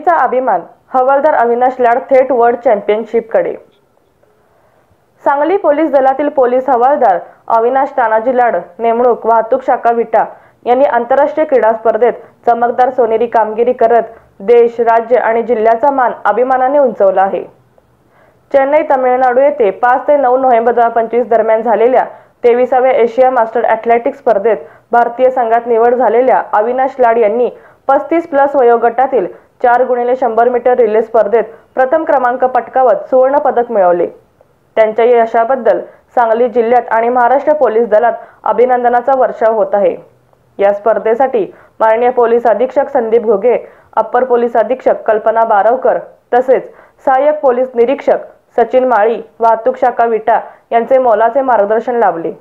सांगलीचा अभिमान हवालदार अविनाश लाड थेट वर्ल्ड चॅम्पियनशिपकडे। सांगली पोलीस दलातील पोलीस हवालदार अविनाश तानाजी लाड नेमणूक वाहतूक शाखा विटा यांनी आंतरराष्ट्रीय क्रीडा स्पर्धेत चमकदार सोनेरी कामगिरी करत देश, राज्य आणि जिल्ह्याचा मान अभिमानाने उंचावला आहे। चेन्नई, तामिळनाडू येथे 5 ते 9 नोव्हेंबर 2025 दरम्यान झालेल्या 23व्या एशिया मास्टर ॲथलेटिक्स स्पर्धेत भारतीय संघात निवड झालेल्या अविनाश लाड यांनी 35+ वयोगटातील 4x100 मीटर रिले स्पर्धेत प्रथम क्रमांक पटकावत सुवर्ण पदक मिळवले। त्यांच्या या यशाबद्दल सांगली जिल्ह्यात आणि महाराष्ट्र पोलीस दलात अभिनंदनाचा वर्षाव होत आहे। या स्पर्धेसाठी माननीय पोलीस अधीक्षक संदीप घुगे, अप्पर पोलीस अधीक्षक कल्पना बारवकर तसेच सहाय्यक पोलीस निरीक्षक सचिन माळी, वाहतूक शाखा विटा यांचे मोलाचे मार्गदर्शन लाभले।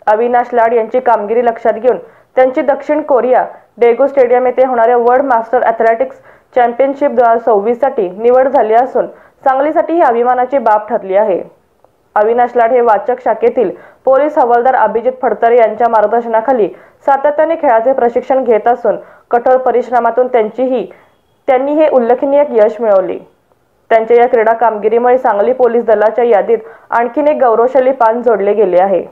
अविनाश लाड यांची कामगिरी लक्षात घेऊन त्यांची दक्षिण कोरिया डेगू स्टेडियम येथे होणाऱ्या वर्ल्ड मास्टर ॲथलेटिक्स चॅम्पियनशिप 2026 साठी निवड झाली असून सांगलीसाठी ही अभिमानाची बाब ठरली आहे। अविनाश लाड हे वाचक शाखेतील पोलीस हवालदार अभिजित फडतरे यांच्या मार्गदर्शनाखाली सातत्याने खेळाचे प्रशिक्षण घेत असून कठोर परिश्रमातून त्यांनी हे उल्लेखनीय यश मिळवले। त्यांच्या या क्रीडा कामगिरीमुळे सांगली पोलीस दलाच्या यादीत आणखीन एक गौरवशाली पान जोडले गेले आहे।